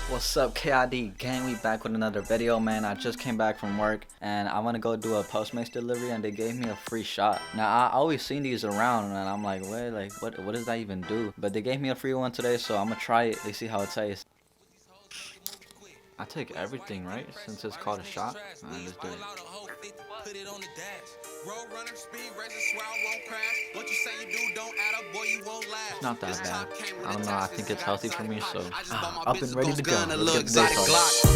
What's up, KID gang? We back with another video, man. I just came back from work and I want to go do a Postmates delivery and they gave me a free shot. Now I always seen these around and I'm like, wait, like what does that even do? But they gave me a free one today, so I'm gonna try it. They see how it tastes. I take everything, right? Since it's called a shot. Alright, let's do it. It's not that bad. I don't know. I think it's healthy for me, so up and ready to go. Let's get this started.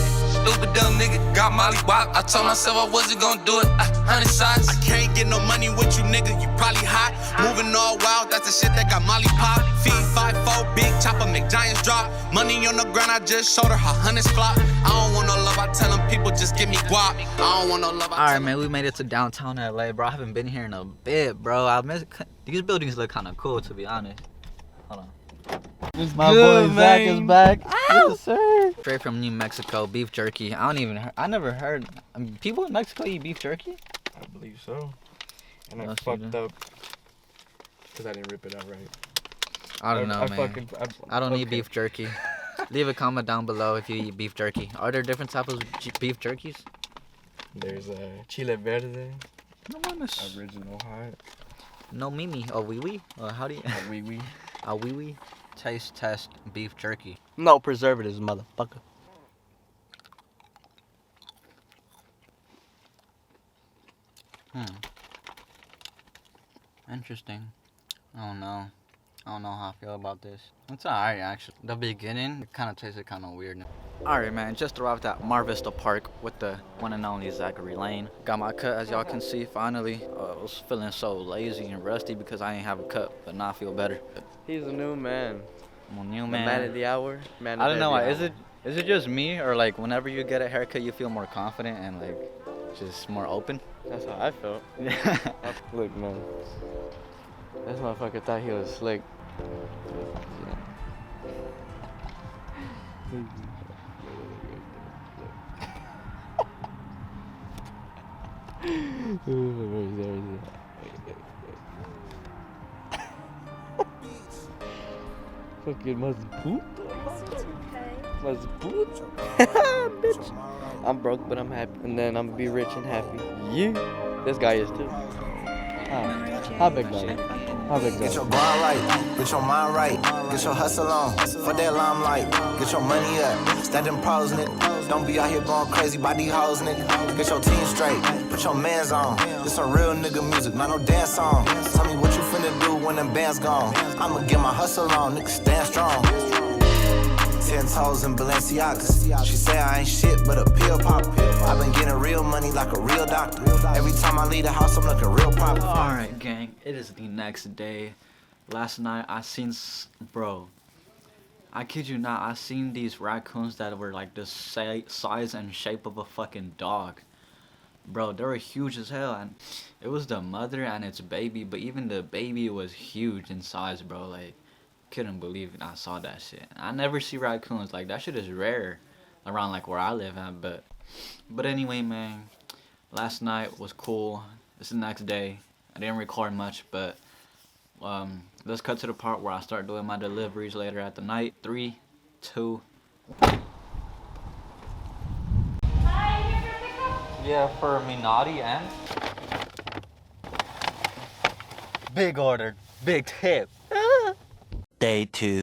Stupid dumb nigga got molly wop. I told myself I wasn't gonna do it. 100 shots. I can't get no money with you, nigga. You probably hot. Moving all wild. That's the shit that got molly pop. Feed 5-4, big chopper, make giants drop. Money on the ground. I just showed her how hundreds flop. I don't want no love. I tell them people just give me guap. I don't want no love. Alright, man. We made it to downtown LA, bro. I haven't been here in a bit, bro. I miss these buildings look kind of cool, to be honest. Hold on. My good, boy Zach man. is back. Ow. Yes, sir. Straight from New Mexico, beef jerky. I never heard. People in Mexico eat beef jerky? I believe so. And I Yes, you fucked do. up because I didn't rip it out right. I don't know, man. I don't eat okay. beef jerky. Leave a comment down below if you eat beef jerky. Are there different types of beef jerkies? There's chile verde, No mames. original hot, No mimi. Oh, wee wee. How do you? wee wee. A wee wee. Taste test beef jerky. No preservatives, motherfucker. Interesting. I don't know how I feel about this. It's alright, actually. The beginning, it kind of tasted kind of weird. Alright, man. Just arrived at Mar Vista Park with the one and only Zachary Lane. Got my cut, as y'all can see, finally. I was feeling so lazy and rusty because I didn't have a cut, but now I feel better. He's a new man. I'm a new The man. man of the hour. Man of I don't know. every hour. Is it just me, or like whenever you get a haircut, you feel more confident and like just more open? That's how I felt. Look, man. This motherfucker thought he was slick. Fucking mazboot. Mazboot. Bitch. I'm broke, but I'm happy. And then I'm gonna be rich and happy. Yeah. This guy is too. How big guy? How big Get guy? your grind right, get your mind right, get your hustle on, for that limelight, get your money up, stack them pros, nigga. Don't be out here going crazy by these hoes, nigga. Get your team straight, put your mans on. This some real nigga music, not no dance song. Tell me what you finna do when them bands gone. I'ma get my hustle on, nigga, stand strong. 10 toes in Balenciagas. She say I ain't shit but a pill pop. I been getting real money like a real doctor. Every time I leave the house, I'm looking real proper. Alright, gang, it is the next day. Last night I seen, bro, I kid you not, I seen these raccoons that were like the size and shape of a fucking dog. Bro, they were huge as hell, and it was the mother and its baby, but even the baby was huge in size, bro. Like, couldn't believe I saw that shit. I never see raccoons, like that shit is rare around like where I live at, but anyway, man, last night was cool. It's the next day. I didn't record much, but let's cut to the part where I start doing my deliveries later at the night. 3, 2. Yeah, for Minotti and big order, big tip. Day 2.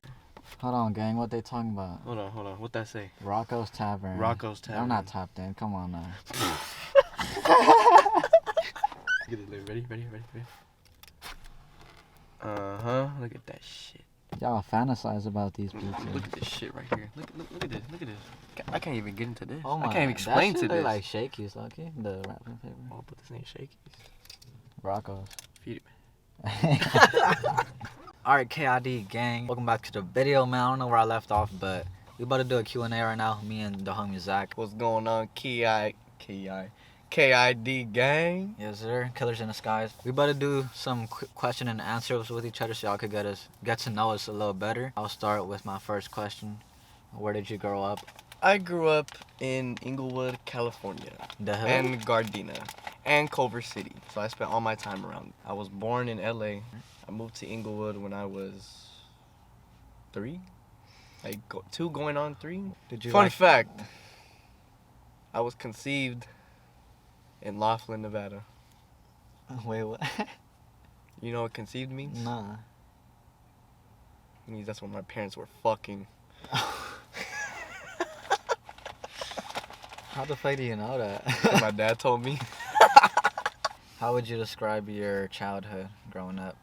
Hold on, gang. What they talking about? Hold on. What that say? Rocco's Tavern. Rocco's Tavern. I'm not tapped in. Come on now. Get it, ready? Look at that shit. Y'all fantasize about these pizzas. Look at this shit right here. Look at this. I can't even get into this. Oh my, I can't even explain that to shit look this. like shakies, lucky. The wrapping paper. Oh, but this ain't shaky. Rocco's. Feed it. Alright, KID gang. Welcome back to the video, man. I don't know where I left off, but we about to do a Q&A right now. Me and the homie Zach. What's going on, KID gang? Yes, sir. Killers in the skies. We about to do some quick question and answers with each other so y'all could get to know us a little better. I'll start with my first question. Where did you grow up? I grew up in Inglewood, California, The hood? and Gardena, and Culver City. So I spent all my time around. I was born in LA. I moved to Inglewood when I was 3. Like 2 going on 3. Did you Fun like, fact. I was conceived in Laughlin, Nevada. Wait, what? You know what conceived means? Nah. It means that's when my parents were fucking. How the fuck do you know that? My dad told me. How would you describe your childhood growing up?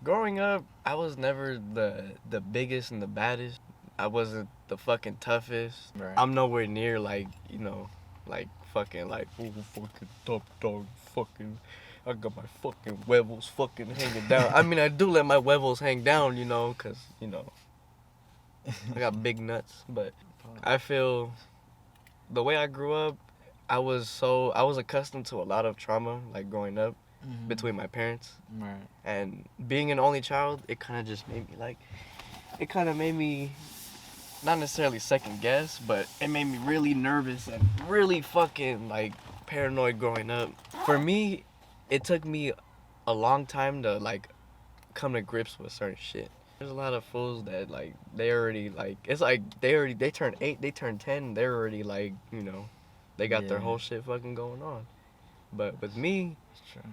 Growing up, I was never the biggest and the baddest. I wasn't the fucking toughest. Right. I'm nowhere near like, you know, like fucking like, oh, fucking top dog, fucking, I got my fucking huevos fucking hanging down. I mean, I do let my huevos hang down, you know, because, you know, I got big nuts. But I feel the way I grew up, I was accustomed to a lot of trauma, like growing up between my parents. Right. And being an only child, it kind of just made me, not necessarily second guess, but it made me really nervous and really fucking like paranoid growing up. For me, it took me a long time to like come to grips with certain shit. There's a lot of fools that like they already like, it's like they turn 8, they turn 10, they're already like, you know, they got their whole shit fucking going on. But with me,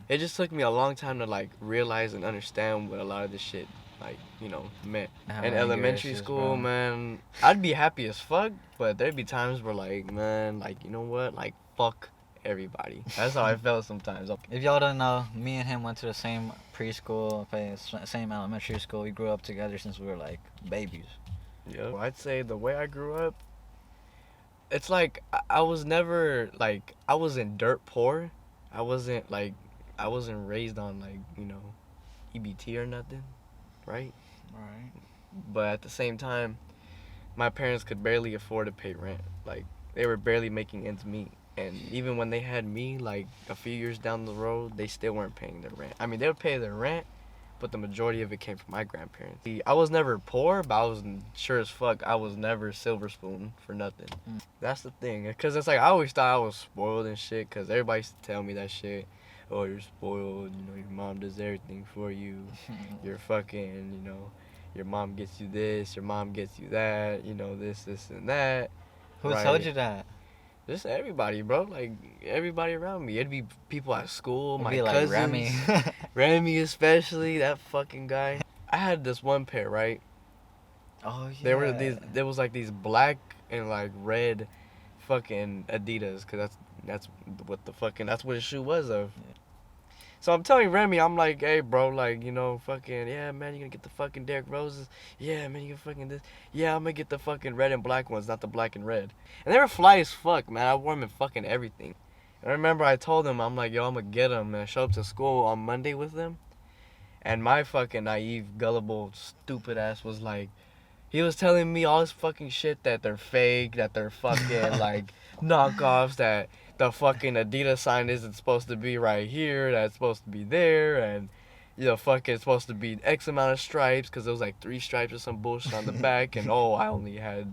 it just took me a long time to like realize and understand what a lot of this shit like, you know, meant. In elementary school, man, I'd be happy as fuck, but there'd be times where like, man, like, you know what, like, fuck everybody. That's how I felt sometimes. If y'all don't know, me and him went to the same preschool, same elementary school. We grew up together since we were like babies. Yeah, well, I'd say the way I grew up, it's like I was never like, I wasn't dirt poor. I wasn't raised on like, you know, EBT or nothing, right? Right. But at the same time, my parents could barely afford to pay rent. Like, they were barely making ends meet. And even when they had me, like, a few years down the road, they still weren't paying their rent. I mean, they would pay their rent, but the majority of it came from my grandparents. I was never poor, but I was sure as fuck, I was never silver spoon for nothing. That's the thing. Because it's like, I always thought I was spoiled and shit, because everybody used to tell me that shit. Oh, you're spoiled, you know, your mom does everything for you. You're fucking, you know, your mom gets you this, your mom gets you that, you know, this, and that. Who told you that? Just everybody, bro. Like, everybody around me. It'd be people at school, my like cousins. Remy. Remy especially, that fucking guy. I had this one pair, right? Oh, yeah. There was like these black and like red fucking Adidas, because that's what his shoe was of. Yeah. So I'm telling Remy, I'm like, hey, bro, like, you know, fucking, yeah, man, you gonna get the fucking Derrick Roses? Yeah, man, you gonna fucking this? Yeah, I'm gonna get the fucking red and black ones, not the black and red. And they were fly as fuck, man. I wore them in fucking everything. And I remember I told him, I'm like, yo, I'm gonna get them, and I show up to school on Monday with them. And my fucking naive, gullible, stupid ass was like, he was telling me all this fucking shit that they're fake, that they're fucking, like, knockoffs, that the fucking Adidas sign isn't supposed to be right here, that's supposed to be there, and, you know, fucking it's supposed to be X amount of stripes, because there was like 3 stripes or some bullshit on the back, and I only had,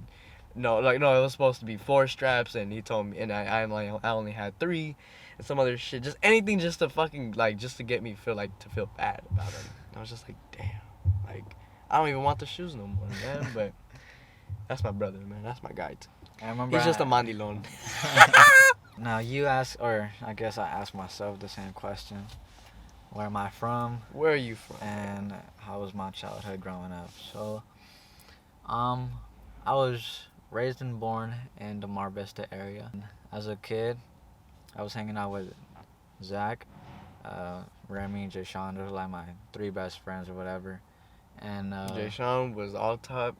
it was supposed to be 4 straps, and he told me, and I only had 3, and some other shit, just anything just to fucking, like, just to get me to feel bad about him. I was just like, damn, like, I don't even want the shoes no more, man, but that's my brother, man, that's my guy, too. I remember He's just a mandilon. Now you ask, or I guess I asked myself the same question. Where am I from? Where are you from? And how was my childhood growing up? So, I was raised and born in the Mar Vista area. As a kid, I was hanging out with Zach, Remy, Jay Sean. Those were like my 3 best friends or whatever. And Jay Sean was all top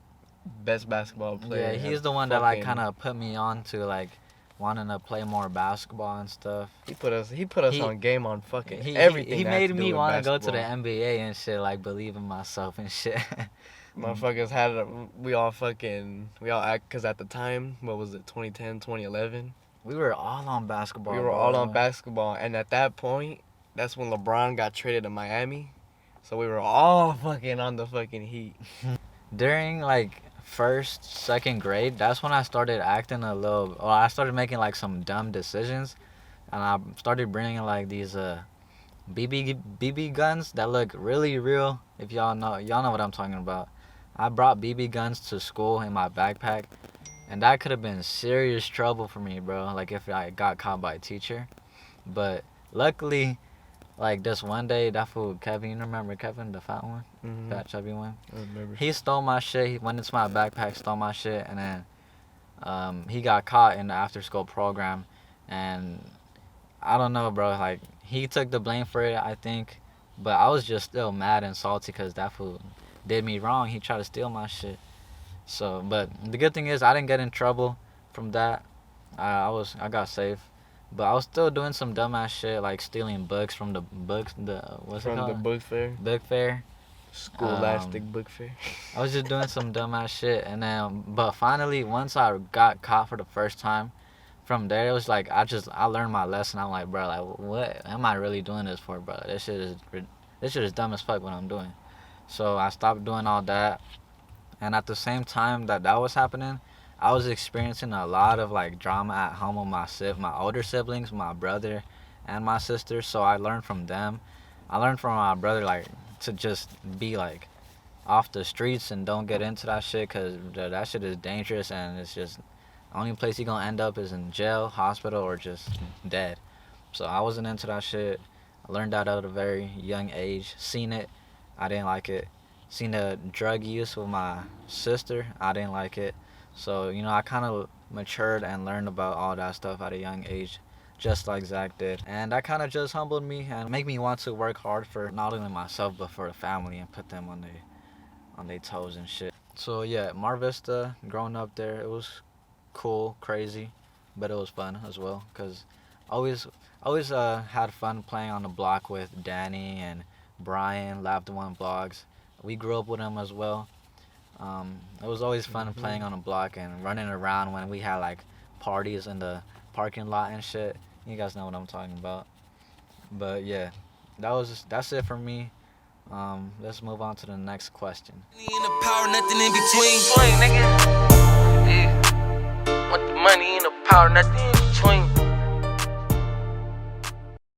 best basketball player. Yeah, he's the one that like kind of put me on to like wanting to play more basketball and stuff. He put us on game on fucking everything. He made me want to go to the basketball. NBA and shit, like believe in myself and shit. Motherfuckers we all act, because at the time, what was it, 2010, 2011? We were all on basketball. We were all on basketball, and at that point, that's when LeBron got traded to Miami. So we were all fucking on the fucking Heat. During like 1st, 2nd grade, that's when I started acting I started making like some dumb decisions, and I started bringing like these BB guns that look really real. If y'all know what I'm talking about. I brought BB guns to school in my backpack, and that could have been serious trouble for me, bro. Like if I got caught by a teacher. But luckily, like this one day, that fool Kevin, you remember Kevin, the fat one, fat chubby one? I remember. He stole my shit. He went into my backpack, stole my shit, and then he got caught in the after-school program, and I don't know, bro. Like he took the blame for it, I think, but I was just still mad and salty because that fool did me wrong. He tried to steal my shit. So, but the good thing is I didn't get in trouble from that. I got safe, but I was still doing some dumbass shit like stealing books from the books. What's it From called? the book fair. Book fair. Scholastic book fair. I was just doing some dumbass shit, and then but finally once I got caught for the first time, from there it was like I learned my lesson. I'm like, bro, like what am I really doing this for, bro? This shit is dumb as fuck what I'm doing. So I stopped doing all that, and at the same time that was happening, I was experiencing a lot of like drama at home with my older siblings, my brother, and my sister. So I learned from them. I learned from my brother like to just be like off the streets and don't get into that shit, cause that shit is dangerous, and it's just the only place you gonna end up is in jail, hospital, or just dead. So I wasn't into that shit. I learned that at a very young age. Seen it, I didn't like it. Seen the drug use with my sister, I didn't like it. So, you know, I kind of matured and learned about all that stuff at a young age, just like Zach did. And that kind of just humbled me and made me want to work hard for not only myself, but for the family and put them on their toes and shit. So, yeah, Mar Vista, growing up there, it was cool, crazy, but it was fun as well, because always had fun playing on the block with Danny and Brian, Lab the One Vlogs. We grew up with them as well. It was always fun playing on the block and running around when we had like parties in the parking lot and shit. You guys know what I'm talking about. But yeah, that's it for me. Let's move on to the next question. Money and the power, nothing in between. Swing, nigga. Yeah. Want the money and the power, nothing in